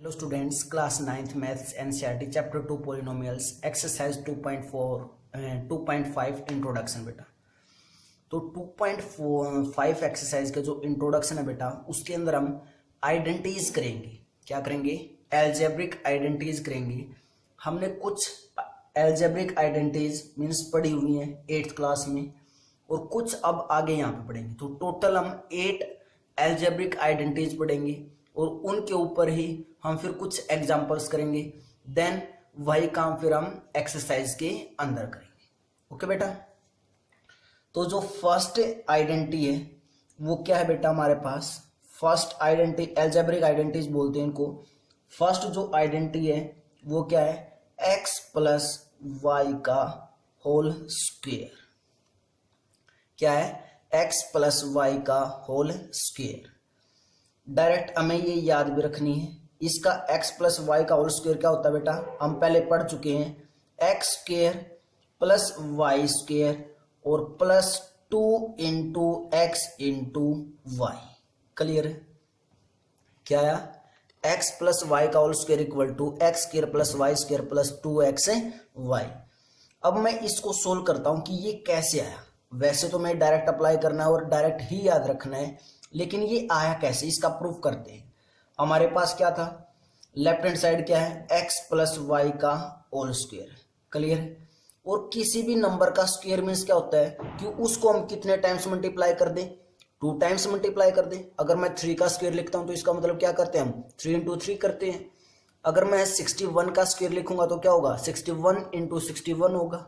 Hello students, class 9th maths NCERT chapter 2 polynomials exercise 2.5 introduction बेटा। तो 2.5 exercise का जो इंट्रोडक्शन है बेटा, उसके अंदर हम आइडेंटिटीज करेंगे। क्या करेंगे? एल्जेब्रिक आइडेंटिटीज करेंगे। हमने कुछ एल्जेब्रिक आइडेंटिटीज मीन्स पढ़ी हुई हैं 8th क्लास में, और कुछ अब आगे यहाँ पे पढ़ेंगे। तो टोटल हम 8 एल्जेब्रिक आइडेंटिटीज पढ़ेंगे और उनके ऊपर ही हम फिर कुछ एग्जांपल्स करेंगे। देन वही काम फिर हम एक्सरसाइज के अंदर करेंगे। ओके बेटा। तो जो फर्स्ट आइडेंटिटी है वो क्या है बेटा हमारे पास? फर्स्ट आइडेंटिटी, एल्जेब्रिक आइडेंटिटीज बोलते हैं इनको। फर्स्ट जो आइडेंटिटी है वो क्या है? x प्लस वाई का होल स्क्वेयर। क्या है? x प्लस वाई का होल स्क्वेयर। डायरेक्ट हमें ये याद भी रखनी है, इसका x प्लस वाई का होल स्क्वेयर क्या होता है बेटा? हम पहले पढ़ चुके हैं, x square plus y square और plus 2 into x into y. Clear है? क्या आया? x प्लस वाई का whole square equal to x square plus y square plus 2x y. अब मैं इसको सोल्व करता हूं कि ये कैसे आया। वैसे तो मैं डायरेक्ट अप्लाई करना है और डायरेक्ट ही याद रखना है, लेकिन ये आया कैसे इसका प्रूफ करते हैं। हमारे पास क्या था? लेफ्ट हैंड साइड क्या है? x प्लस वाई का होल स्क्वेयर। क्लियर है? और किसी भी नंबर का स्क्वायर मीन्स क्या होता है कि उसको हम कितने टाइम्स मल्टीप्लाई कर दें? 2 टाइम्स मल्टीप्लाई कर दें। अगर मैं 3 का स्क्वायर लिखता हूं तो इसका मतलब क्या करते हैं हम? 3 इंटू 3 करते हैं। अगर मैं 61 का स्क्वायर लिखूंगा तो क्या होगा? 61 इंटू 61 होगा।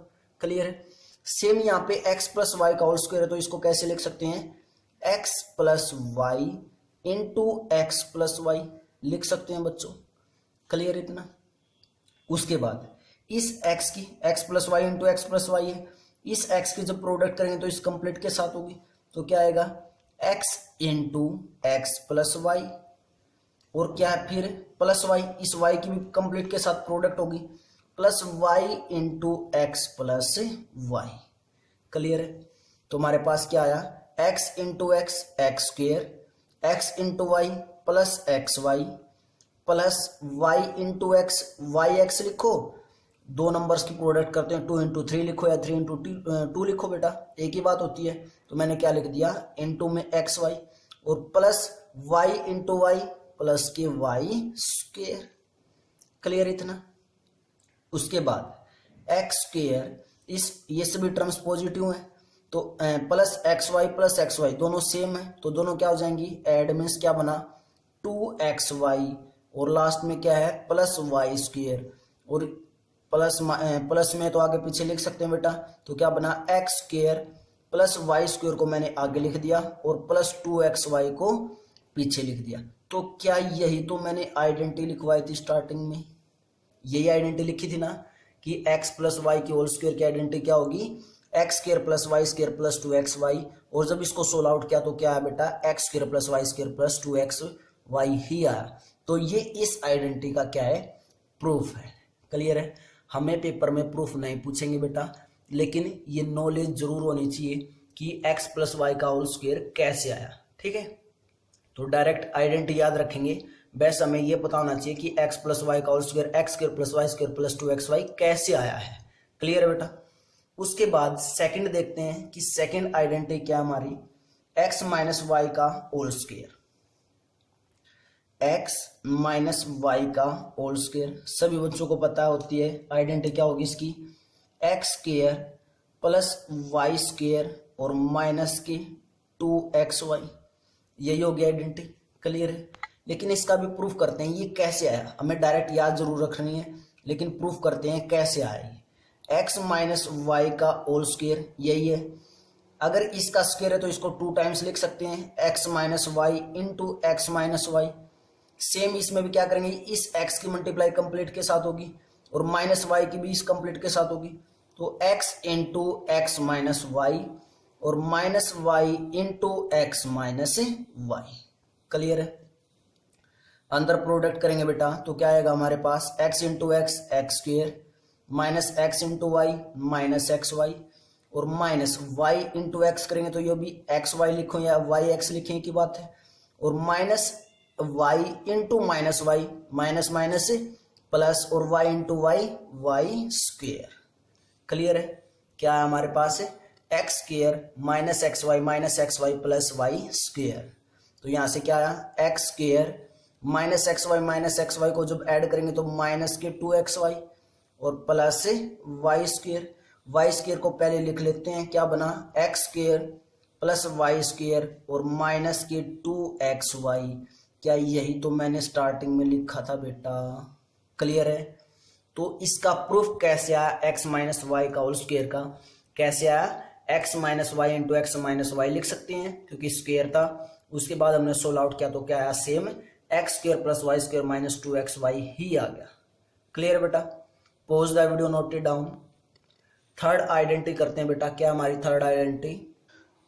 क्लियर है? सेम यहाँ पे x प्लस वाई का होल स्क्वायर है, तो इसको कैसे लिख सकते हैं? x plus y into x plus y लिख सकते हैं बच्चों। क्लियर इतना? उसके बाद इस x की, x plus y into x plus y है, इस x की जब प्रोडक्ट करेंगे तो इस कंप्लीट के साथ होगी। तो क्या आएगा? x into x plus y, और क्या है फिर? प्लस वाई, इस y की भी कंप्लीट के साथ प्रोडक्ट होगी, plus y into x plus y. Clear है? तो हमारे पास क्या आया? x into x x square, x into y plus x y, plus y into x y x लिखो। 2 नंबर्स की प्रोडक्ट करते हैं, 2 इंटू 3 लिखो या 3 इंटू 2 लिखो बेटा, एक ही बात होती है। तो मैंने क्या लिख दिया? इंटू में एक्स वाई और plus y into y plus के वाई स्क्वेयर। क्लियर इतना? उसके बाद एक्स स्क्वेयर, ये सभी टर्म्स पॉजिटिव हैं, तो प्लस एक्स वाई दोनों सेम है, तो दोनों क्या हो जाएंगी? एड मीन्स क्या बना? 2xy, और लास्ट में क्या है? प्लस वाई स्क्वेयर, और प्लस में तो आगे पीछे लिख सकते हैं बेटा, तो क्या बना? X square plus y square को मैंने आगे लिख दिया और प्लस 2xy को पीछे लिख दिया। तो क्या यही तो मैंने आइडेंटिटी लिखवाई थी स्टार्टिंग में? यही आइडेंटिटी लिखी थी ना कि x प्लस वाई की होल स्क्वेयर की आइडेंटिटी क्या होगी? X square plus y square plus 2xy, और जब इसको सोल्व आउट किया तो क्या आया बेटा? X square plus y square plus 2xy ही आया। तो ये इस आइडेंटिटी का क्या है? प्रूफ है। क्लियर है? हमें पेपर में प्रूफ नहीं पूछेंगे बेटा, लेकिन ये नॉलेज जरूर होनी चाहिए कि x प्लस वाई का होल स्क्वेयर कैसे आया। ठीक है? तो डायरेक्ट आइडेंटिटी याद रखेंगे, बस हमें ये पता होना चाहिए कि x प्लस वाई का whole square x square plus y square plus 2xy कैसे आया है। क्लियर है बेटा? उसके बाद सेकंड देखते हैं कि सेकंड आइडेंटिटी क्या हमारी? x माइनस वाई का whole square. x minus y का होल स्क्वायर सभी बच्चों को पता होती है। आइडेंटिटी क्या होगी इसकी? X square plus y square और माइनस की 2xy, यही होगी आइडेंटिटी। क्लियर है? लेकिन इसका भी प्रूफ करते हैं ये कैसे आया। हमें डायरेक्ट याद जरूर रखनी है, लेकिन प्रूफ करते हैं कैसे आया ये। x माइनस वाई का होल स्क्वायर यही है। अगर इसका स्क्वायर है तो इसको 2 टाइम्स लिख सकते हैं, x minus y into x minus y. Same इसमें भी क्या करेंगे? इस x की मल्टीप्लाई कंप्लीट के साथ होगी और माइनस वाई की भी इस कंप्लीट के साथ होगी, तो x into x minus y और minus y into x minus y. Clear है? अंदर प्रोडक्ट करेंगे बेटा तो क्या आएगा हमारे पास? x into x x square minus x into y minus x y, और माइनस वाई इंटू एक्स करेंगे तो ये भी एक्स वाई लिखो या वाई एक्स लिखें की बात है, और minus y into minus y minus minus plus और y into y y square. Clear है? क्या है हमारे पास x square minus x y plus y square. तो यहां से क्या आया x square minus x y को जब ऐड करेंगे तो माइनस के 2xy और प्लस वाई स्क्वेयर को पहले लिख लेते हैं, क्या बना x square plus y square और माइनस के 2xy। क्या यही तो मैंने स्टार्टिंग में लिखा था बेटा? क्लियर है? तो इसका प्रूफ कैसे आया एक्स माइनस वाई का होल स्क्वेयर का? कैसे आया? X minus y into x minus y लिख सकते हैं क्योंकि स्क्वेयर था। उसके बाद हमने सोल्व आउट किया तो क्या आया? Same x square plus y square minus 2xy ही आ गया। क्लियर बेटा? Pause the video, note it down. Third identity करते हैं बेटा। क्या हमारी थर्ड आइडेंटिटी?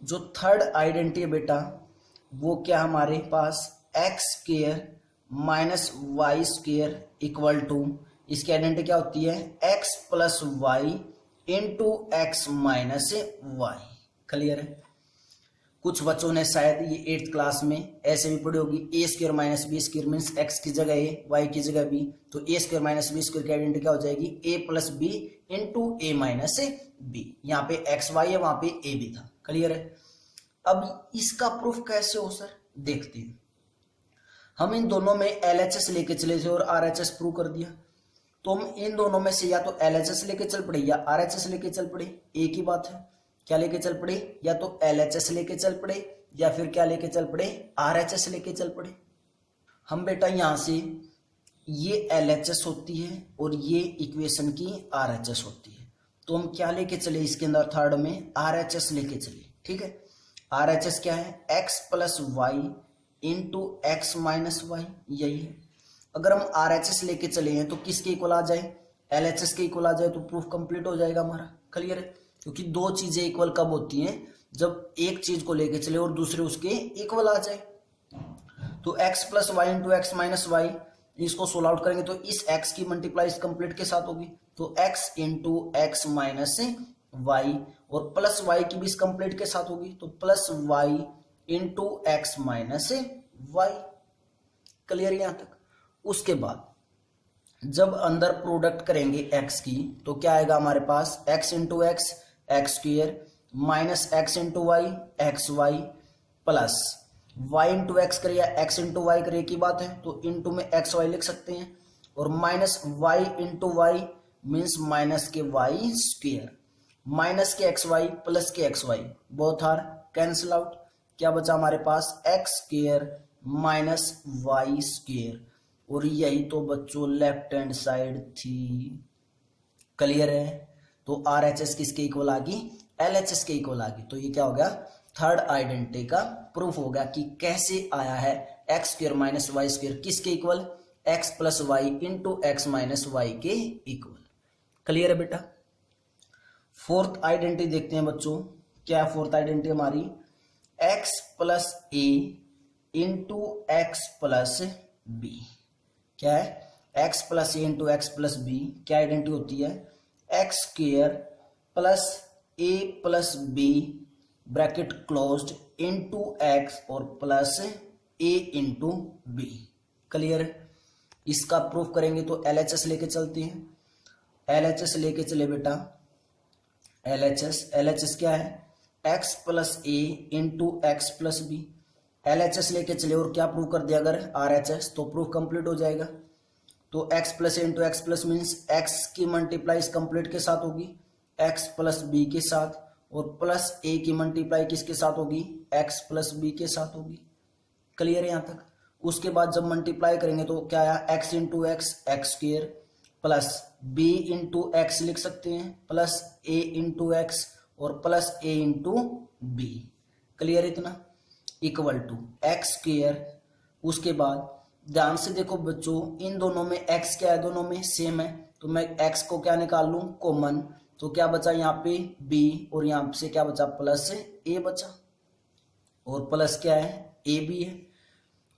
जो थर्ड आइडेंटिटी है बेटा वो क्या हमारे पास x square minus y square equal to, इसकी आइडेंटिटी क्या होती है? X plus y into x minus y. Clear है? कुछ बच्चों ने शायद ये 8th क्लास में ऐसे भी पढ़ी होगी, a square minus b square means x की जगह ए वाई की जगह बी, तो a square minus b square की आइडेंटिटी क्या हो जाएगी? A plus b into a minus b. यहाँ पे एक्स वाई है, वहां पे ए बी था। क्लियर है? अब इसका प्रूफ कैसे हो सर? देखते हैं। हम इन दोनों में LHS लेके चले थे और RHS प्रूव कर दिया, तो हम इन दोनों में से या तो LHS लेके चल पड़े या RHS लेके चल पड़े, एक ही बात है। क्या लेके चल पड़े? या तो LHS लेके चल पड़े या फिर क्या लेके चल पड़े? RHS लेके चल पड़े। हम बेटा यहां से ये LHS होती है और ये इक्वेशन की RHS होती है, तो हम क्या लेके चले इसके अंदर? थर्ड में RHS लेके चले। ठीक है? RHS क्या है? X plus y into x minus y, यही है। अगर हम RHS लेके चले हैं तो किसके इक्वल आ जाए? LHS के इक्वल आ जाए तो प्रूफ कंप्लीट हो जाएगा हमारा। क्लियर है? क्योंकि दो चीजें इक्वल कब होती हैं? जब एक चीज को लेके चले और दूसरे उसके इक्वल आ जाए। तो x plus y into x minus y, इसको सोल्व आउट करेंगे तो इस x की मल्टीप्लाई इस कंप्लीट के साथ होगी, तो x into x minus y और प्लस वाई की भी इस कंप्लीट के साथ होगी, तो plus y into x minus y. Clear यहां तक? उसके बाद जब अंदर प्रोडक्ट करेंगे x की तो क्या आएगा हमारे पास? x into x x square minus x into y x y plus y into x करिए x इंटू वाई करिए की बात है, तो इंटू में एक्स वाई लिख सकते हैं और minus y into y means minus के y स्क्वेयर माइनस के एक्स वाई प्लस के x y, both are cancel out. क्या बचा हमारे पास? X square minus y square, और यही तो बच्चों लेफ्ट हैंड साइड थी। क्लियर है? तो RHS किसके इक्वल आ गई? LHS के इक्वल आ गई। तो ये क्या हो गया? थर्ड आइडेंटिटी का प्रूफ हो गया कि कैसे आया है x square minus y square किसके equal? X plus y into x minus y के इक्वल। क्लियर है बेटा? फोर्थ आइडेंटिटी देखते हैं बच्चों। क्या है फोर्थ आइडेंटिटी हमारी? X plus a into x plus b. क्या है? X plus a into x plus b क्या आइडेंटिटी होती है? X square plus a plus b bracket closed into x और plus a into b. Clear? इसका proof करेंगे तो LHS लेके चलते हैं। LHS लेके चले बेटा। LHS क्या है? X plus a into x plus b. LHS लेके चले और क्या प्रूव कर दिया अगर RHS, तो प्रूफ कंप्लीट हो जाएगा। तो x plus a into x plus means x की मल्टीप्लाई इस कंप्लीट के साथ होगी x प्लस बी के साथ, और प्लस ए की मल्टीप्लाई किसके साथ होगी? x प्लस बी के साथ होगी। क्लियर है यहां तक? उसके बाद जब मल्टीप्लाई करेंगे तो क्या आया? x into x x square plus b into x लिख सकते हैं प्लस a इंटू एक्स और plus a into b. Clear इतना? Equal to x square. उसके बाद ध्यान से देखो बच्चों, इन दोनों में x क्या है? दोनों में सेम है, तो मैं x को क्या निकाल लूं? कॉमन। तो क्या बचा यहाँ पे? b, और यहाँ से क्या बचा? प्लस a बचा, और प्लस क्या है? a भी है।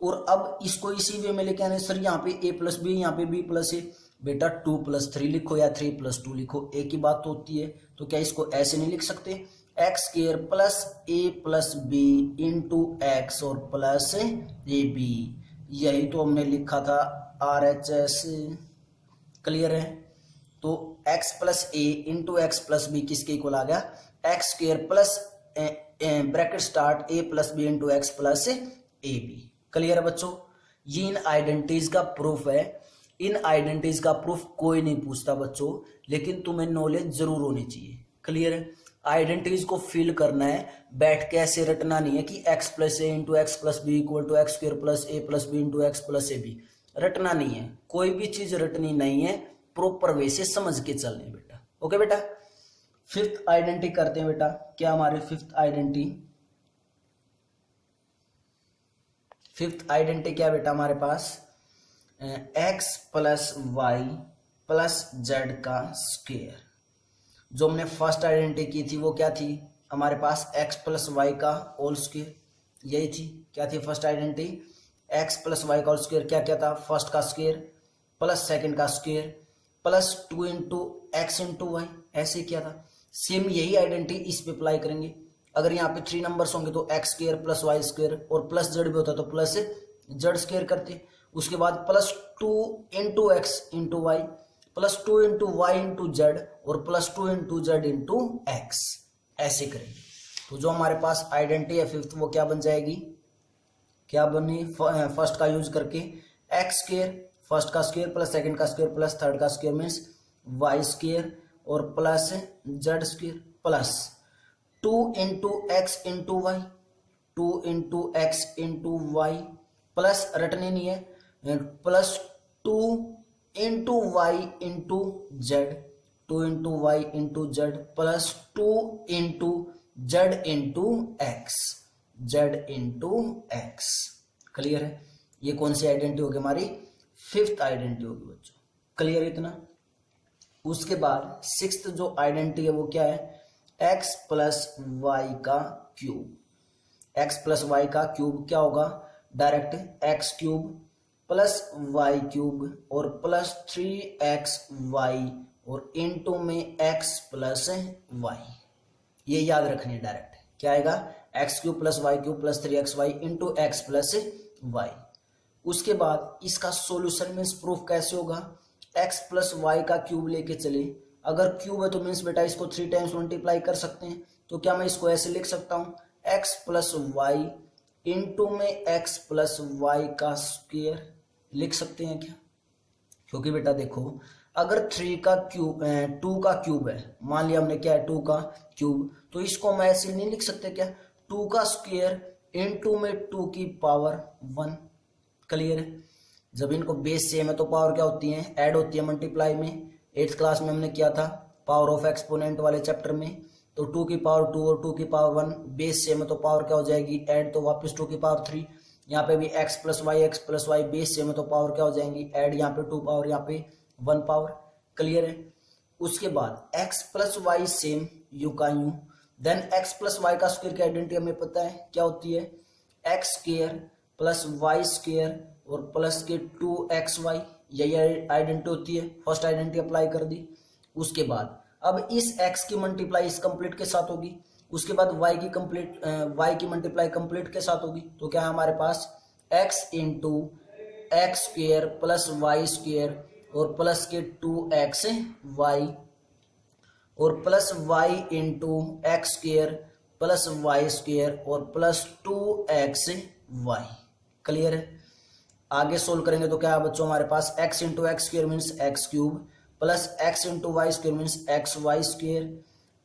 और अब इसको इसी वे में लेके आने, सर यहाँ पे a प्लस बी, यहाँ पे b प्लस a। बेटा 2 प्लस 3 लिखो या 3 प्लस 2 लिखो, एक ही बात तो होती है। तो क्या इसको ऐसे नहीं लिख सकते? X square plus a plus b into x और प्लस ए बी, यही तो हमने लिखा था RHS, क्लियर है। तो x plus a into x plus b किसके इक्वल आ गया, x square plus bracket start a plus b into x plus a b. Clear है बच्चों, ये इन आइडेंटिटीज का प्रूफ है। इन आइडेंटिटीज का प्रूफ कोई नहीं पूछता बच्चों, लेकिन तुम्हें नॉलेज जरूर होनी चाहिए। क्लियर है, आइडेंटिटीज को फिल करना है, बैठ के ऐसे रटना नहीं है कि x plus a into x plus b equal to x square plus a plus b into x plus a b, रटना नहीं है। कोई भी चीज रटनी नहीं है, प्रॉपर वे से समझ के चलने बेटा। ओके बेटा, फिफ्थ आइडेंटिटी करते हैं बेटा। क्या हमारी फिफ्थ आइडेंटिटी क्या बेटा हमारे पास, x plus y plus z का स्क्वायर। जो हमने फर्स्ट आइडेंटिटी की थी वो क्या थी हमारे पास, x प्लस वाई का होल स्क्वायर, यही थी। क्या थी first identity, x plus y का होल स्क्वायर, क्या क्या था, फर्स्ट का स्क्वायर प्लस सेकंड का square plus 2 into x into y, ऐसे क्या था। सेम यही आइडेंटिटी इस पे अप्लाई करेंगे। अगर यहाँ पे 3 नंबर्स होंगे तो x square plus y square, और प्लस जेड भी होता तो प्लस जेड स्क्वायर करते। उसके बाद plus 2 into x into y plus 2 into y into z और plus 2 into z into x, ऐसे करेंगे। तो जो हमारे पास आइडेंटिटी है फिफ्थ, वो क्या बन जाएगी, क्या बनी, फर्स्ट का यूज करके एक्स स्क्वायर, फर्स्ट का स्क्वायर प्लस सेकंड का स्क्वायर प्लस थर्ड का स्क्वायर मीन्स वाई स्क्वायर और plus z square plus 2 into x into y, 2 into x into y plus रटने नहीं है, plus 2 into y into z, 2 into y into z plus 2 into z into x, z into x. Clear है, ये कौन सी identity होगी हमारी, fifth identity होगी बच्चों। क्लियर इतना। उसके बाद सिक्स्थ जो आइडेंटिटी है वो क्या है, x प्लस वाई का क्यूब। x प्लस वाई का क्यूब क्या होगा, direct x cube plus y cube और प्लस 3xy और इनटू में x प्लस वाई, ये याद रखनी डायरेक्ट। क्या आएगा, x cube plus y cube plus 3xy into x plus y. उसके बाद इसका सॉल्यूशन मीन्स प्रूफ कैसे होगा, x प्लस वाई का क्यूब लेके चले, अगर क्यूब है तो मीन्स बेटा इसको 3 टाइम्स मल्टीप्लाई कर सकते हैं। तो क्या मैं इसको ऐसे लिख सकता हूँ, x प्लस वाई इंटू में x प्लस वाई का स्क्वायर लिख सकते हैं क्या। क्योंकि बेटा देखो, अगर 3 का क्यूब 2 का क्यूब है, मान लिया हमने क्या है 2 का क्यूब, तो इसको मैं ऐसे नहीं लिख सकते क्या, 2 का स्क्वायर इंटू में 2 की पावर 1। क्लियर है, जब इनको बेस सेम है तो पावर क्या होती है, ऐड होती है मल्टीप्लाई में। 8th क्लास में हमने किया था पावर ऑफ एक्सपोनेंट वाले चैप्टर में। तो 2 की पावर 2 और 2 की पावर 1 बेस सेम है तो पावर क्या हो जाएगी, ऐड, तो वापस 2 की पावर 3। यहाँ पे भी x plus y base same है तो पावर क्या हो जाएंगी, ऐड, यहाँ पे 2 पावर, यहाँ पे 1 पावर। क्लियर है। उसके बाद x plus y same u का u, then x plus y का स्क्वायर की आइडेंटिटी हमें पता है क्या होती है, x square plus y square और प्लस के 2xy, यही आइडेंटिटी होती है। फर्स्ट आइडेंटिटी अप्लाई कर दी। उसके बाद अब इस x की मल्टीप्लाई इस कंप्लीट के साथ होगी, उसके बाद y की मल्टीप्लाई कंप्लीट के साथ होगी। तो क्या है हमारे पास, x into x square plus y square और प्लस के 2xy और plus y into x square plus y square और प्लस 2xy। क्लियर है। आगे सोल्व करेंगे तो क्या है बच्चों हमारे पास, x into x square means x cube plus x into y square means x y square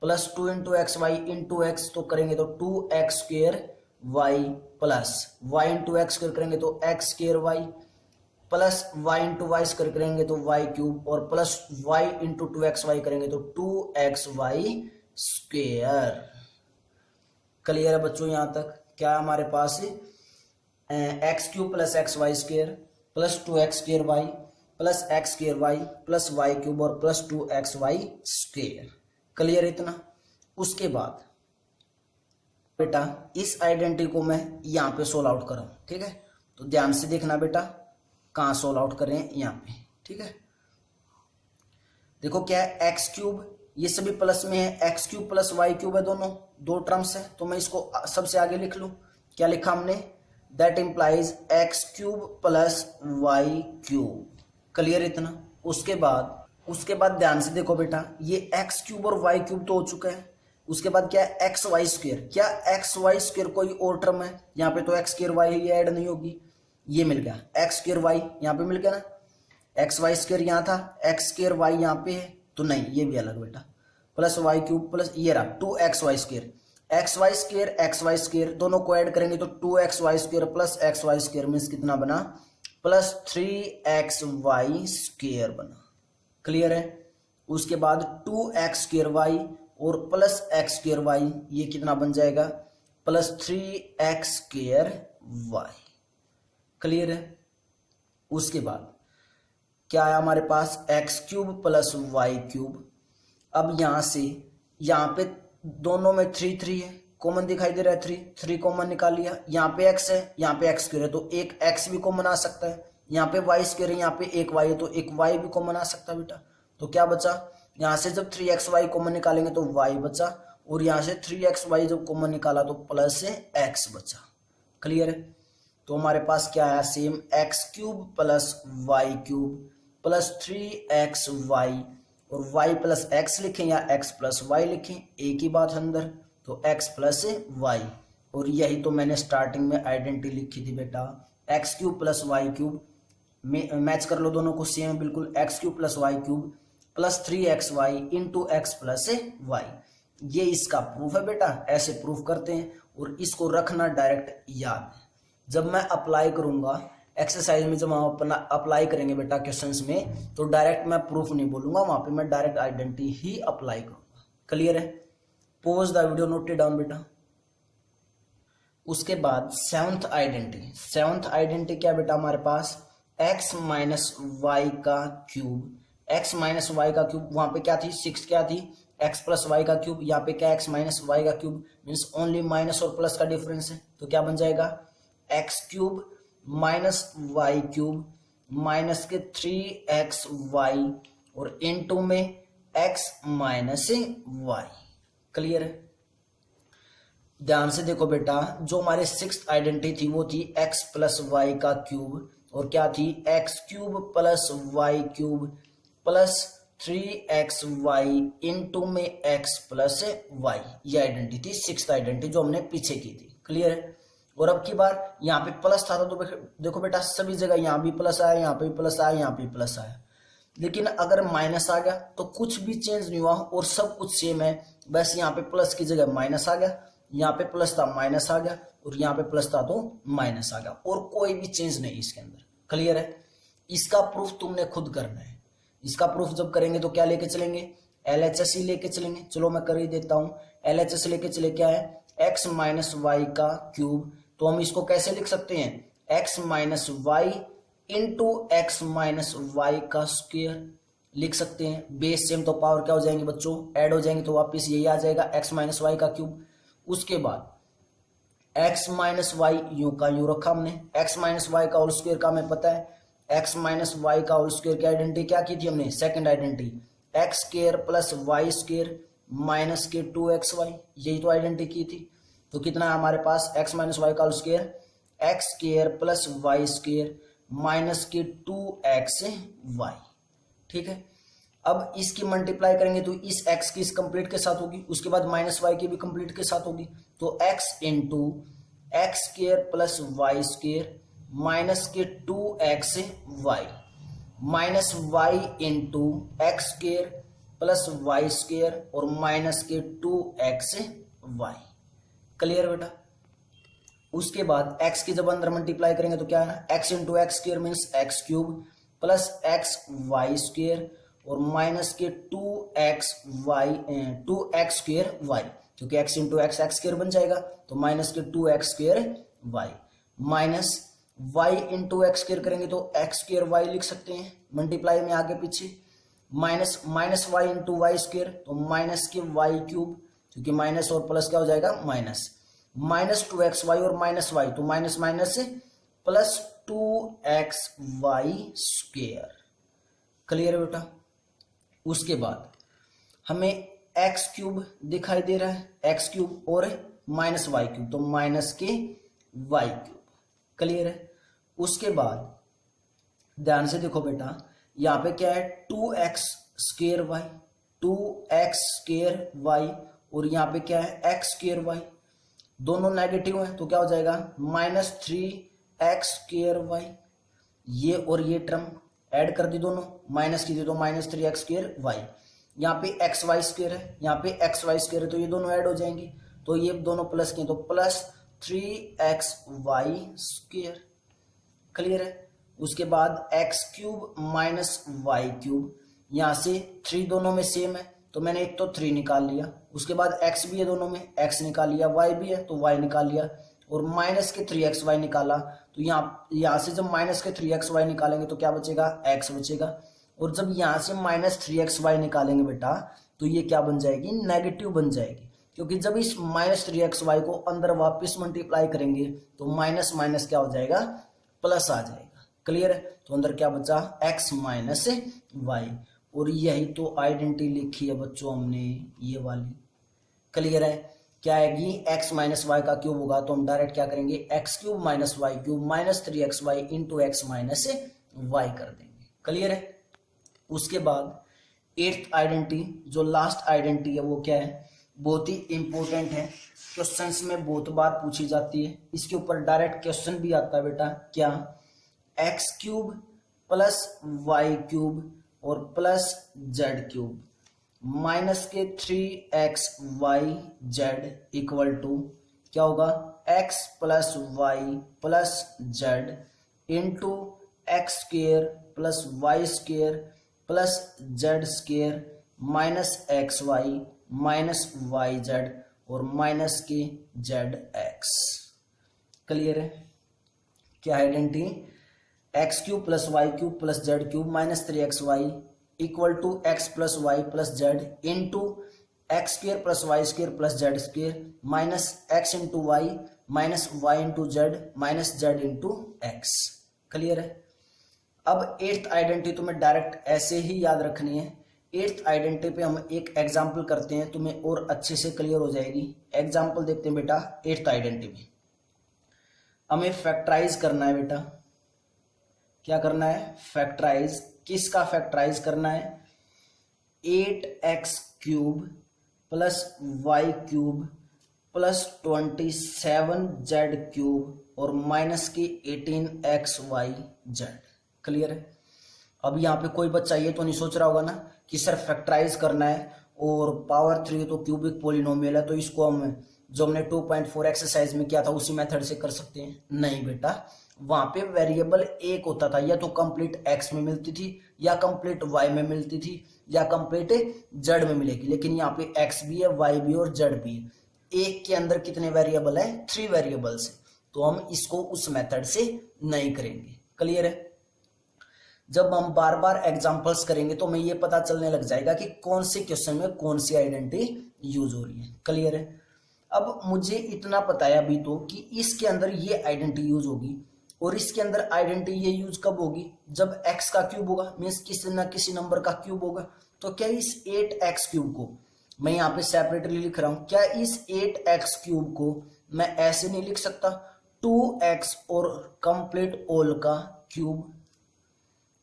plus 2 into x y into x, तो करेंगे तो 2x square y plus y into x square करेंगे तो x square y plus y into y square करेंगे तो y cube और plus y into 2xy करेंगे तो 2xy स्क्वायर। क्लियर है बच्चों यहाँ तक। क्या हमारे पास x cube plus x y square plus 2x square y plus x square y plus y cube और प्लस 2xy स्क्वायर। क्लियर इतना। उसके बाद बेटा इस आइडेंटिटी को मैं यहाँ पे सोल्व आउट करूँ, ठीक है। तो ध्यान से देखना बेटा, कहाँ सोल्व आउट कर रहे हैं, यहाँ पे, ठीक है। देखो क्या है, एक्स क्यूब ये सभी प्लस में है, x cube plus y cube है, दोनों 2 टर्म्स है। तो मैं इसको सबसे आगे लिख लूँ। क्या लिखा हमने, that implies x cube plus y cube. Clear इतना। उसके बाद ध्यान से देखो बेटा, ये एक्स क्यूब और वाई क्यूब तो हो चुका है। उसके बाद क्या है, एक्स वाई स्क्वेयर। क्या एक्स वाई स्क्वेयर कोई और टर्म है? यहाँ पे तो एक्स स्क्वेयर वाई ये ऐड नहीं होगी, ये मिल गया एक्स स्क्वेयर वाई, यहाँ पे मिल गया ना। एक्स वाई स्क्वेयर यहाँ था, एक्स स्क्वेयर वाई यहाँ पे है, तो नहीं ये भी अलग बेटा। प्लस वाई क्यूब प्लस ये रहा 2xy square. X y square दोनों को ऐड करेंगे तो 2xy square plus x y square means कितना बना, प्लस 3xy स्क्वेयर बना। क्लियर है। उसके बाद 2x स्क्वेयर वाई और प्लस एक्स स्क्वेयर वाई, ये कितना बन जाएगा, plus 3x square Y. Clear है। उसके बाद क्या है हमारे पास, x cube plus y cube. अब यहां से यहाँ पे दोनों में 3 है, कॉमन दिखाई दे रहा है, 3 कॉमन निकाल लिया। यहाँ पे x है, यहाँ पे एक्स स्क्वायर है, तो एक x भी कॉमन आ सकता है। यहाँ पे वाई स्क्वायर है, यहाँ पे एक y है, तो एक y भी कॉमन आ सकता है बेटा। तो क्या बचा, यहाँ से जब 3xy कॉमन निकालेंगे तो y बचा, और यहाँ से 3xy जब कॉमन निकाला तो प्लस x बचा। क्लियर है। तो हमारे पास क्या है, same x cube plus y cube plus 3xy, और y प्लस एक्स लिखें या x प्लस वाई लिखें, एक ही बात अंदर, तो x प्लस वाई। और यही तो मैंने स्टार्टिंग में आइडेंटिटी लिखी थी बेटा, x cube plus y cube, match कर लो दोनों को, सेम बिल्कुल, x cube plus y cube plus 3xy into x plus y. ये इसका प्रूफ है बेटा, ऐसे प्रूफ करते हैं, और इसको रखना डायरेक्ट याद। जब मैं अप्लाई करूंगा एक्सरसाइज में, जब हम अपना अप्लाई करेंगे बेटा क्वेश्चंस में, तो डायरेक्ट मैं प्रूफ नहीं बोलूंगा, वहां पे मैं डायरेक्ट आइडेंटिटी ही अप्लाई करूंगा। क्लियर है। Pause the video, note it down बेटा। उसके बाद सेवंथ आइडेंटिटी क्या बेटा हमारे पास, x माइनस वाई का क्यूब। x माइनस वाई का क्यूब, वहां पे क्या थी, 6 क्या थी, x प्लस वाई का क्यूब। यहाँ पे क्या x माइनस वाई का क्यूब मीन्स ओनली माइनस और प्लस का डिफरेंस है, तो क्या बन जाएगा, x cube minus y cube minus के 3xy और इनटू में x माइनस वाई। क्लियर है। ध्यान से देखो बेटा, जो हमारे 6th आइडेंटिटी थी वो थी x प्लस वाई का क्यूब, और क्या थी, x cube plus y cube plus 3xy into में x प्लस वाई। ये आइडेंटिटी थी 6th आइडेंटिटी जो हमने पीछे की थी। क्लियर है। और अब की बार यहाँ पे प्लस था, तो देखो बेटा सभी जगह यहाँ भी प्लस आया, यहाँ पे भी प्लस आया, यहाँ पे भी प्लस आया। लेकिन अगर माइनस आ गया तो कुछ भी चेंज नहीं हुआ और सब कुछ सेम है, बस यहाँ पे प्लस की जगह माइनस आ गया, यहाँ पे प्लस था माइनस आ गया, और यहाँ पे प्लस था तो माइनस आ गया, और कोई भी चेंज नहीं इसके अंदर। क्लियर है। इसका प्रूफ तुमने खुद करना है। इसका प्रूफ जब करेंगे तो क्या लेके चलेंगे, LHS ही लेके चलेंगे। चलो मैं कर ही देता हूँ, LHS लेके चले, क्या है, x माइनस वाई का क्यूब। तो हम इसको कैसे लिख सकते हैं, x minus y into x minus y का स्क्वायर लिख सकते हैं। बेस सेम तो पावर क्या हो जाएंगे बच्चों, ऐड हो जाएंगे, तो वापस यही आ जाएगा x माइनस वाई का क्यूब। उसके बाद x माइनस वाई यूं का यूं रखा हमने, x माइनस वाई का होल स्क्वायर का हमें पता है, x माइनस वाई का होल स्क्वायर की आइडेंटिटी क्या की थी हमने, second identity, x square plus y square minus के 2xy, यही तो आइडेंटिटी की थी। तो कितना है हमारे पास, x माइनस वाई का whole square, x square plus y square minus के 2xy। ठीक है। अब इसकी मल्टीप्लाई करेंगे तो इस x की इस कंप्लीट के साथ होगी, उसके बाद माइनस वाई की भी कंप्लीट के साथ होगी, तो x into x square plus y square minus के 2xy minus y into x square plus y square और माइनस के 2xy। क्लियर बेटा। उसके बाद x की जब अंदर मल्टीप्लाई करेंगे तो क्या है, x into x square means x cube plus x y square और माइनस के 2x स्क्वायर वाई, क्योंकि x into x x square बन जाएगा, तो माइनस के 2x square y minus y into x square करेंगे तो एक्स स्क्वायर वाई लिख सकते हैं, मल्टीप्लाई में आगे पीछे, minus minus y into y square, तो माइनस के वाई क्यूब, क्योंकि माइनस और प्लस क्या हो जाएगा माइनस, माइनस 2xy और माइनस वाई, तो माइनस माइनस से प्लस 2xy स्क्वायर। क्लियर है बेटा। उसके बाद हमें एक्स क्यूब दिखाई दे रहा है, एक्स क्यूब और माइनस वाई क्यूब, तो माइनस के वाई क्यूब। क्लियर है। उसके बाद ध्यान से देखो बेटा, यहाँ पे क्या है 2x square Y, 2x square Y, और यहाँ पे क्या है x स्क्वायर वाई, दोनों नेगेटिव है तो क्या हो जाएगा -3x स्क्वायर वाई। ये और ये टर्म ऐड कर दी, दोनों माइनस की थी तो -3x स्क्वायर वाई। यहाँ पे एक्स वाई स्क्वायर है, यहाँ पे एक्स वाई स्क्वायर है, तो ये दोनों ऐड हो जाएंगे, तो ये दोनों प्लस किए तो +3x वाई स्क्वायर। क्लियर है। उसके बाद x cube minus y cube, यहाँ से 3 दोनों में सेम है तो मैंने एक तो 3 निकाल लिया, उसके बाद x भी है दोनों में, x निकाल लिया, y भी है तो y निकाल लिया, और माइनस के 3xy निकाला, तो यहाँ से जब माइनस के 3xy निकालेंगे तो क्या बचेगा, x बचेगा, और जब यहाँ से -3xy निकालेंगे बेटा तो ये क्या बन जाएगी, नेगेटिव बन जाएगी, क्योंकि जब इस -3xy को अंदर वापस मल्टीप्लाई करेंगे तो माइनस माइनस क्या हो जाएगा, प्लस आ जाएगा। क्लियर है। तो अंदर क्या बचा, x माइनस वाई, और यही तो आइडेंटिटी लिखी है बच्चों हमने, ये वाली। क्लियर है। क्या आएगी, x माइनस वाई का क्यूब होगा तो हम डायरेक्ट क्या करेंगे, x cube minus y cube -3xy into x minus y कर देंगे। क्लियर है। उसके बाद 8th आइडेंटिटी, जो लास्ट आइडेंटिटी है वो क्या है, बहुत ही इंपॉर्टेंट है, क्वेश्चंस में बहुत बार पूछी जाती है, इसके ऊपर डायरेक्ट क्वेश्चन भी आता है बेटा। क्या, x cube plus y cube और प्लस जेड क्यूब माइनस के 3xy जेड इक्वल टू क्या होगा, x plus y plus z into x square plus y square plus z square minus x y minus y z और minus के z x. Clear है। क्या identity, x cube plus y cube plus z cube -3xy equal to x plus y plus z into x square plus y square plus z square minus x into y minus y into z minus z into x. Clear है। अब 8th identity तुम्हें direct ऐसे ही याद रखनी है। 8th identity पे हम एक एग्जाम्पल करते हैं, तुम्हें और अच्छे से क्लियर हो जाएगी। एग्जाम्पल देखते हैं बेटा। 8th आइडेंटिटी में हमें फैक्टराइज करना है बेटा। क्या करना है, फैक्टराइज। किसका फैक्टराइज करना है, 8x cube plus y cube plus 27z cube और माइनस की 18xy जेड। क्लियर है। अब यहाँ पे कोई बच्चा ये तो नहीं सोच रहा होगा ना कि सर फैक्टराइज करना है और पावर 3 तो क्यूबिक पॉलिनोमियल है तो इसको हम जो हमने 2.4 एक्सरसाइज में किया था उसी मेथड से कर सकते हैं। नहीं बेटा, वहां पे वेरिएबल एक होता था, या तो कंप्लीट x में मिलती थी या कंप्लीट y में मिलती थी या कंप्लीट z में मिलेगी, लेकिन यहाँ पे x भी है, y भी और z भी है। एक के अंदर कितने वेरिएबल है, 3 वेरिएबल्स है, तो हम इसको उस मेथड से नहीं करेंगे। क्लियर है। जब हम बार बार एग्जांपल्स करेंगे तो हमें ये पता चलने लग जाएगा कि कौन से क्वेश्चन में कौन सी आइडेंटिटी यूज हो रही है। क्लियर है। अब मुझे इतना पता है अभी तो कि इसके अंदर ये आइडेंटिटी यूज होगी और इसके अंदर आइडेंटिटी ये यूज कब होगी, जब x का क्यूब होगा, मीन्स किसी ना किसी नंबर का क्यूब होगा। तो क्या इस 8x क्यूब को मैं यहाँ पे सेपरेटली लिख रहा हूं, क्या इस 8x क्यूब को मैं ऐसे नहीं लिख सकता, 2x और कंप्लीट होल का क्यूब।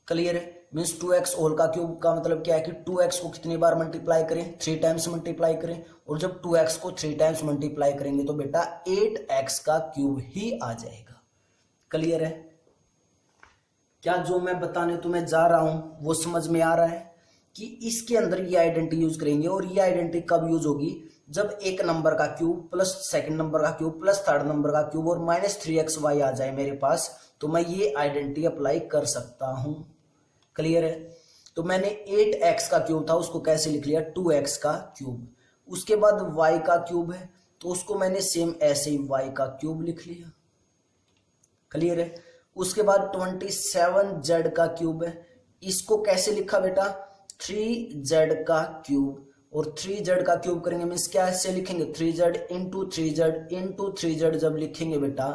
क्लियर है। मीन्स 2x होल का क्यूब का मतलब क्या है कि 2x को कितनी बार मल्टीप्लाई करें, 3 टाइम्स मल्टीप्लाई करें, और जब 2x को 3 टाइम्स मल्टीप्लाई करेंगे तो बेटा 8x का क्यूब ही आ जाएगा। क्लियर है। क्या जो मैं बताने तुम्हें जा रहा हूं वो समझ में आ रहा है कि इसके अंदर ये आइडेंटिटी यूज करेंगे, और ये आइडेंटिटी कब यूज होगी, जब एक नंबर का क्यूब प्लस सेकंड नंबर का क्यूब प्लस थर्ड नंबर का क्यूब और -3xy आ जाए मेरे पास, तो मैं ये आइडेंटिटी अप्लाई कर सकता हूं। क्लियर है। तो मैंने 8x का क्यूब था उसको कैसे लिख लिया, 2x का क्यूब। उसके बाद y का क्यूब है तो उसको मैंने सेम ऐसे ही y का क्यूब लिख लिया। क्लियर है। उसके बाद 27z का क्यूब है, इसको कैसे लिखा बेटा, 3z का क्यूब, और 3z का क्यूब करेंगे मीन्स क्या ऐसे लिखेंगे, 3z into 3z into 3z जब लिखेंगे बेटा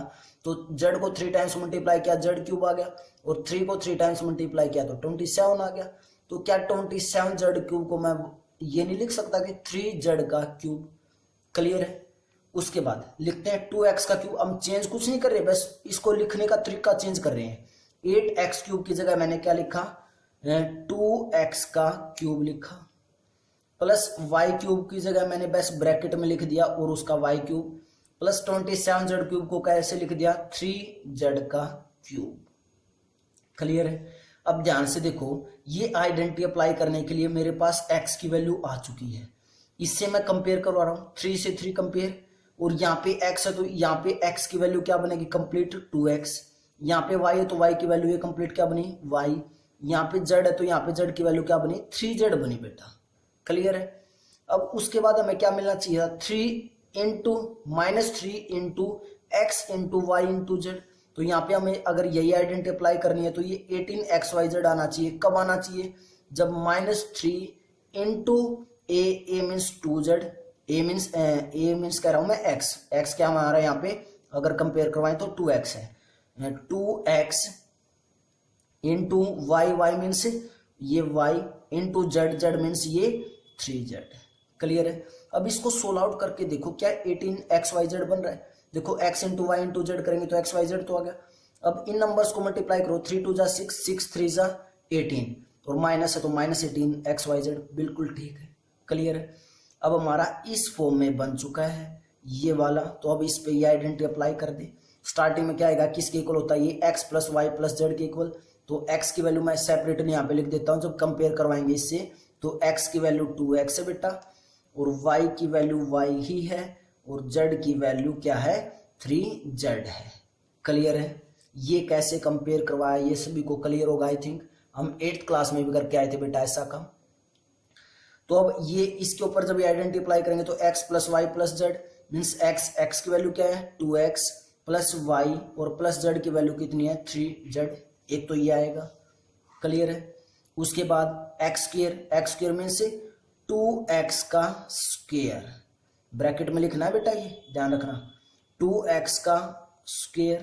तो z को 3 टाइम्स मल्टीप्लाई किया z क्यूब आ गया, और 3 को 3 टाइम्स मल्टीप्लाई किया तो 27 आ गया। तो क्या 27z क्यूब को मैं ये नहीं लिख सकता कि 3z का क्यूब। क्लियर है। उसके बाद लिखते हैं 2x का क्यूब। हम चेंज कुछ नहीं कर रहे, बस इसको लिखने का तरीका चेंज कर रहे हैं। 8x क्यूब की जगह मैंने क्या लिखा, 2x का क्यूब लिखा, प्लस y क्यूब की जगह मैंने बस ब्रैकेट में लिख दिया और उसका y cube, plus 27z cube को कैसे लिख दिया, 3z का क्यूब। क्लियर है। अब ध्यान से देखो, ये आइडेंटिटी अप्लाई करने के लिए मेरे पास x की वैल्यू आ चुकी है, इससे मैं कंपेयर करवा रहा हूं, 3 से 3 कंपेयर, और यहाँ पे x है तो यहाँ पे x की वैल्यू क्या बनेगी, कंप्लीट 2x। यहाँ पे y है तो y की वैल्यू ये कंप्लीट क्या बनी, y। यहाँ पे z है तो यहाँ पे z की वैल्यू क्या बनी, 3z बनी बेटा। क्लियर है। अब उसके बाद हमें क्या मिलना चाहिए, 3 into -3 into x into y into z. तो यहाँ पे हमें अगर यही आइडेंटिटी अप्लाई करनी है तो ये 18xyz आना चाहिए। कब आना चाहिए, जब -3 इंटू ए मीन्स 2z, ए मीन्स कह रहा हूं मैं x क्या हमारा यहाँ पे अगर कंपेयर करवाएं तो 2x है, 2x इंटू y मीन्स ये y इंटू z मीन्स ये 3z। क्लियर है। अब इसको सोल्व आउट करके देखो, क्या 18xyz बन रहा है, देखो x into y into z करेंगे तो xyz तो आ गया। अब इन नंबर्स को मल्टीप्लाई करो, 3 2 जा 6, 6 3 जा 18, और माइनस है तो -18xyz, बिल्कुल ठीक है। क्लियर है। अब हमारा इस फॉर्म में बन चुका है ये वाला, तो अब इस पे ये आइडेंटिटी अप्लाई कर दे। स्टार्टिंग में क्या आएगा, किसके इक्वल होता है, ये x plus y plus z के इक्वल। तो x की वैल्यू मैं सेपरेटली यहाँ पे लिख देता हूँ, जब कंपेयर करवाएंगे इससे तो x की वैल्यू 2x है बेटा, और y की वैल्यू y ही है, और z की वैल्यू क्या है, 3z है। क्लियर है। ये कैसे कंपेयर करवाया ये सभी को क्लियर होगा। आई थिंक हम 8th क्लास में भी करके आए थे बेटा ऐसा काम। तो अब ये इसके ऊपर जब आइडेंटिटी अप्लाई करेंगे तो x plus y plus z means x की वैल्यू क्या है, 2x प्लस वाई, और प्लस जेड की वैल्यू कितनी है, 3z। एक तो ये आएगा। क्लियर है। उसके बाद x स्क्वायर मीन्स 2x का स्क्वायर, ब्रैकेट में लिखना है बेटा, ये ध्यान रखना, 2x का square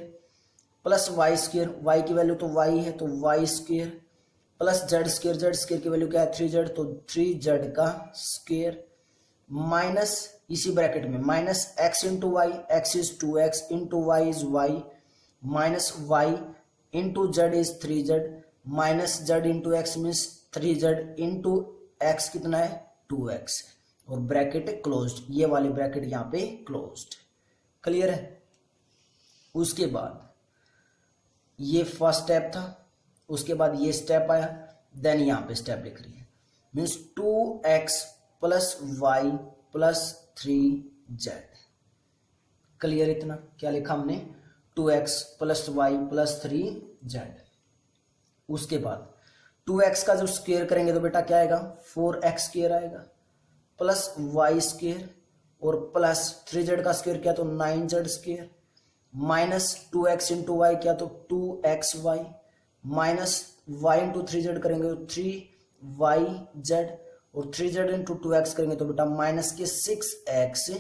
plus y square, y की वैल्यू तो y है तो y square, plus z square की वैल्यू क्या है, 3z, तो 3z का स्क्वायर, माइनस इसी ब्रैकेट में minus x into y, x is 2x into y is y, minus y into z is 3z, minus z into x means 3z into x कितना है, 2x, और bracket closed, ये वाली bracket यहाँ पे closed. Clear है। उसके बाद ये फर्स्ट स्टेप था, उसके बाद ये स्टेप आया, देन यहाँ पे स्टेप लिख रही है means 2x plus y plus 3z। Clear. इतना क्या लिखा हमने, 2x plus y plus 3z। उसके बाद 2x का जब स्क्वायर करेंगे तो बेटा क्या आएगा, 4x स्क्वायर आएगा, प्लस वाई स्क्वायर, और प्लस 3z का स्क्वायर क्या तो 9z square, minus 2x into Y क्या तो 2xy, minus y into 3z करेंगे तो 3yz, और 3z इंटू 2x करेंगे तो बेटा माइनस के 6xz।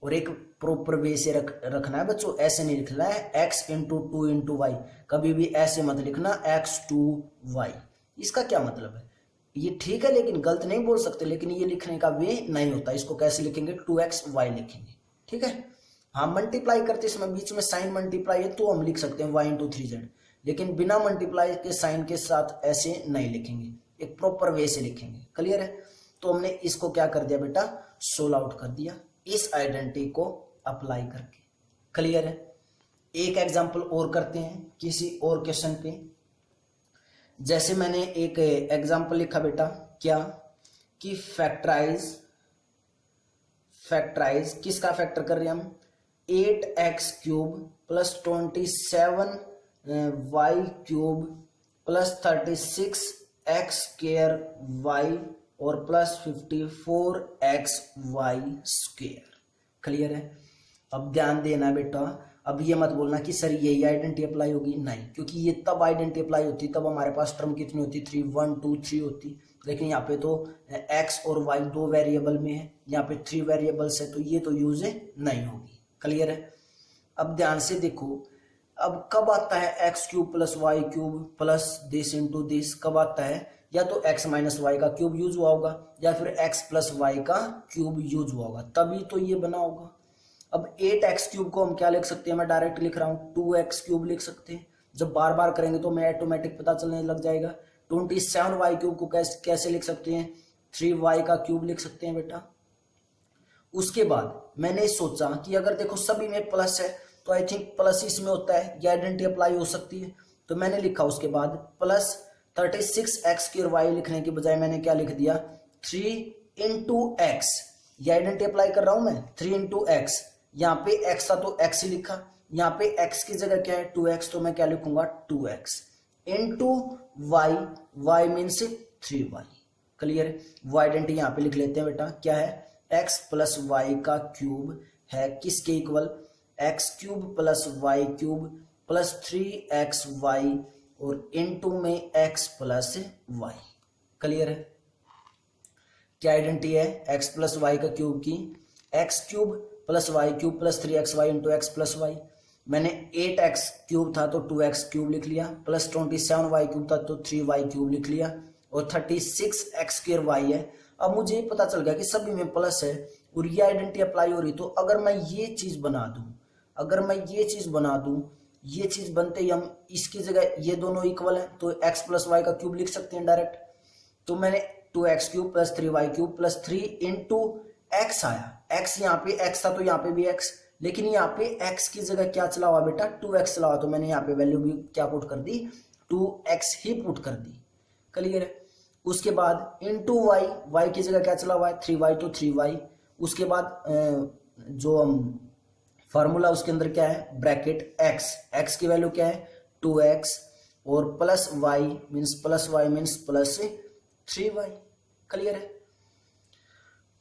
और एक प्रॉपर वे से रखना है बच्चों, ऐसे नहीं लिखना है x इंटू 2 इंटू वाई, कभी भी ऐसे मत लिखना x 2y। इसका क्या मतलब है, ये ठीक है लेकिन गलत नहीं बोल सकते, लेकिन ये लिखने का वे नहीं होता। इसको कैसे लिखेंगे, 2xy लिखेंगे। ठीक है। हाँ, मल्टीप्लाई करते समय बीच में साइन मल्टीप्लाई है तो हम लिख सकते हैं y इंटू 3z, लेकिन बिना मल्टीप्लाई के साइन के साथ ऐसे नहीं लिखेंगे, एक प्रॉपर वे से लिखेंगे। क्लियर है। तो हमने इसको क्या कर दिया बेटा, सोल्व आउट कर दिया इस आइडेंटिटी को अप्लाई करके। क्लियर है। एक एग्जांपल और करते हैं किसी और क्वेश्चन पे। जैसे मैंने एक एग्जांपल लिखा बेटा, क्या कि फैक्टराइज किसका फैक्टर कर रहे हैं हम, 8x cube plus 27y cube plus 36x square y और प्लस 54xy स्क्वायर। क्लियर है। अब ध्यान देना बेटा, अब ये मत बोलना कि सर यही आइडेंटिटी अप्लाई होगी, नहीं, क्योंकि ये तब आइडेंटिटी अप्लाई होती तब हमारे पास टर्म कितनी होती, 3 1 2 3 होती, लेकिन यहाँ पे तो x और y 2 वेरिएबल में है, यहाँ पे 3 वेरिएबल्स है, तो ये तो यूज नहीं होगी। क्लियर है। अब ध्यान से देखो, अब कब आता है x cube plus y cube plus this into this, कब आता है, या तो x माइनस वाई का क्यूब यूज हुआ होगा या फिर x प्लस वाई का क्यूब यूज हुआ होगा, तभी तो ये बना होगा। अब 8x क्यूब को हम क्या लिख सकते हैं, मैं डायरेक्ट लिख रहा हूँ 2x क्यूब लिख सकते हैं। जब बार बार करेंगे तो मैं ऑटोमेटिक पता चलने लग जाएगा। 27y क्यूब को कैसे लिख सकते हैं, 3y का क्यूब लिख सकते हैं बेटा। उसके बाद मैंने सोचा कि अगर देखो सभी में प्लस है तो आई थिंक प्लस इसमें होता है, ये आइडेंटिटी अप्लाई हो सकती है, तो मैंने लिखा उसके बाद प्लस 36x स्क्वायर वाई लिखने के बजाय मैंने क्या लिख दिया 3 इंटू एक्स। ये आइडेंटिटी अप्लाई कर रहा हूं मैं, 3 इंटू एक्स। यहाँ पे x था तो x ही लिखा, यहाँ पे x की जगह क्या है 2x, तो मैं क्या लिखूंगा 2x into y, y means 3y। Clear है, वो आइडेंटिटी यहाँ पे लिख लेते हैं बेटा, क्या है x प्लस वाई का क्यूब है किसके इक्वल, x cube plus y cube plus 3xy और इनटू में x प्लस वाई। क्लियर है, क्या आइडेंटिटी है x प्लस वाई का क्यूब की, x cube plus y cube plus 3xy into x plus y. मैंने 8x क्यूब था तो 2x क्यूब लिख लिया, प्लस 27y क्यूब था तो 3y क्यूब लिख लिया, और 36x स्क्वायर वाई है। अब मुझे पता चल गया कि सभी में प्लस है और ये आइडेंटिटी अप्लाई हो रही, तो अगर मैं ये चीज बना दूं, अगर मैं ये चीज बना दूं, ये चीज बनते ही हम इसकी जगह ये दोनों इक्वल है तो x प्लस वाई का क्यूब लिख सकते हैं डायरेक्ट। तो मैंने 2x cube plus 3y cube plus 3 into x आया, x यहाँ पे x था तो यहाँ पे भी x, लेकिन यहाँ पे x की जगह क्या चला हुआ बेटा 2x चला हुआ, तो मैंने यहाँ पे वैल्यू भी क्या पुट कर दी 2x ही पुट कर दी। क्लियर है, उसके बाद इंटू वाई, वाई की जगह क्या चला हुआ है 3y तो 3y। उसके बाद जो हम फार्मूला उसके अंदर क्या है ब्रैकेट x, x की वैल्यू क्या है 2x और plus y means plus plus 3y। Clear है,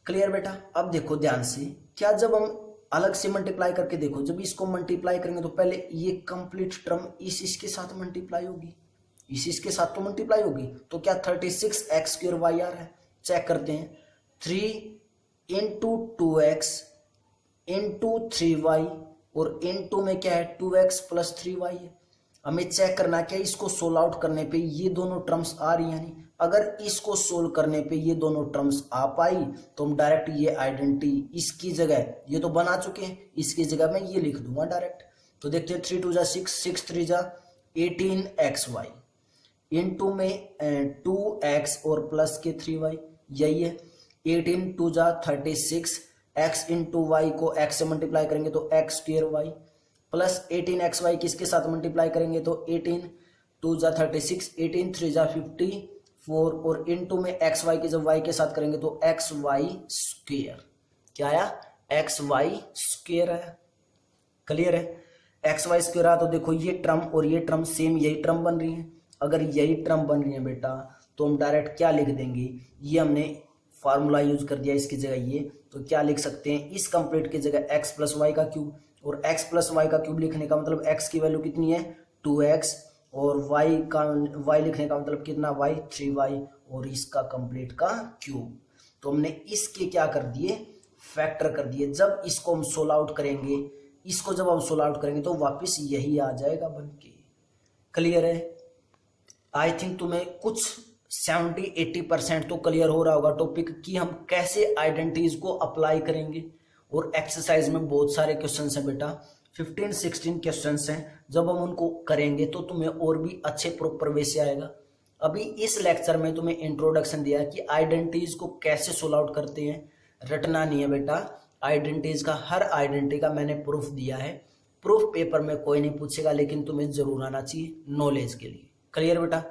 क्लियर बेटा। अब देखो ध्यान से, क्या जब हम अलग से मल्टीप्लाई करके देखो, जब इसको मल्टीप्लाई करेंगे तो पहले ये कंप्लीट टर्म इसके साथ मल्टीप्लाई होगी, इसके साथ तो मल्टीप्लाई होगी, तो क्या 36x स्क्वायर वाई आ रहा है, चेक करते हैं 3 इंटू 2x इंटू 3y और इंटू में क्या है 2x प्लस 3y है। हमें चेक करना क्या, इसको सोल्व आउट करने पे ये दोनों टर्म्स आ रही हैं, अगर इसको सोल्व करने पे ये दोनों टर्म्स आ पाई तो हम डायरेक्ट ये आइडेंटिटी इसकी जगह, ये तो बना चुके हैं, इसकी जगह मैं ये लिख दूंगा डायरेक्ट। तो देखते हैं 3 2 जा 6, 6 3 जा 18xy इंटू में 2x और प्लस के 3y, यही है 18 2 जा 36, x इंटू वाई को x से मल्टीप्लाई करेंगे तो x square y plus 18xy किसके साथ मल्टीप्लाई करेंगे तो 18 2 जा 36, 18 3 जा 54 और इंटू में xy की जब y के साथ करेंगे तो xy स्क्वायर, क्या आया xy स्क्वायर आया। क्लियर है, xy स्क्वायर आया तो देखो ये टर्म और ये टर्म सेम यही टर्म बन रही है। अगर यही टर्म बन रही है बेटा तो हम डायरेक्ट क्या लिख देंगे, ये हमने फार्मूला यूज कर दिया इसकी जगह ये, तो क्या लिख सकते हैं इस कंप्लीट की जगह x प्लस वाई का क्यूब, और x प्लस वाई का क्यूब लिखने का मतलब x की वैल्यू कितनी है 2x और y लिखने का मतलब कितना y 3y और इसका कंप्लीट का क्यूब। तो हमने इसके क्या कर दिए फैक्टर कर दिए। जब इसको हम सोल्व आउट करेंगे, इसको जब हम सोल्व आउट करेंगे तो वापस यही आ जाएगा बन के। क्लियर है, आई थिंक तुम्हें कुछ 70-80% तो क्लियर हो रहा होगा टॉपिक कि हम कैसे आइडेंटिटीज को अप्लाई करेंगे। और एक्सरसाइज में बहुत सारे क्वेश्चंस हैं बेटा, 15-16 क्वेश्चंस हैं, जब हम उनको करेंगे तो तुम्हें और भी अच्छे प्रॉपर वे से आएगा। अभी इस लेक्चर में तुम्हें इंट्रोडक्शन दिया है कि आइडेंटिटीज को कैसे सोल्व आउट करते हैं, रटना नहीं है बेटा। आइडेंटिटीज का हर आइडेंटिटी का मैंने प्रूफ दिया है, प्रूफ पेपर में कोई नहीं पूछेगा लेकिन तुम्हें जरूर आना चाहिए नॉलेज के लिए। क्लियर बेटा,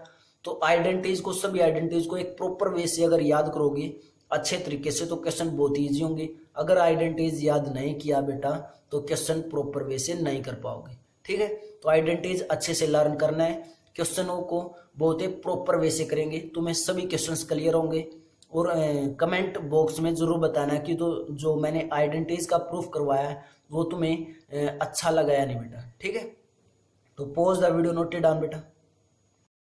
तो आइडेंटिटीज को, सभी आइडेंटिटीज को एक प्रॉपर वे से अगर याद करोगे अच्छे तरीके से तो क्वेश्चन बहुत ईजी होंगे। अगर आइडेंटिटीज याद नहीं किया बेटा तो क्वेश्चन प्रॉपर वे से नहीं कर पाओगे। ठीक है, तो आइडेंटिटीज अच्छे से लर्न करना है, क्वेश्चनों को बहुत ही प्रॉपर वे से करेंगे, तुम्हें सभी क्वेश्चंस क्लियर होंगे। और कमेंट बॉक्स में जरूर बताना कि तो जो मैंने आइडेंटिटीज का प्रूफ करवाया है वो तुम्हें अच्छा लगा या नहीं बेटा। ठीक है, तो pause the video, note it down बेटा।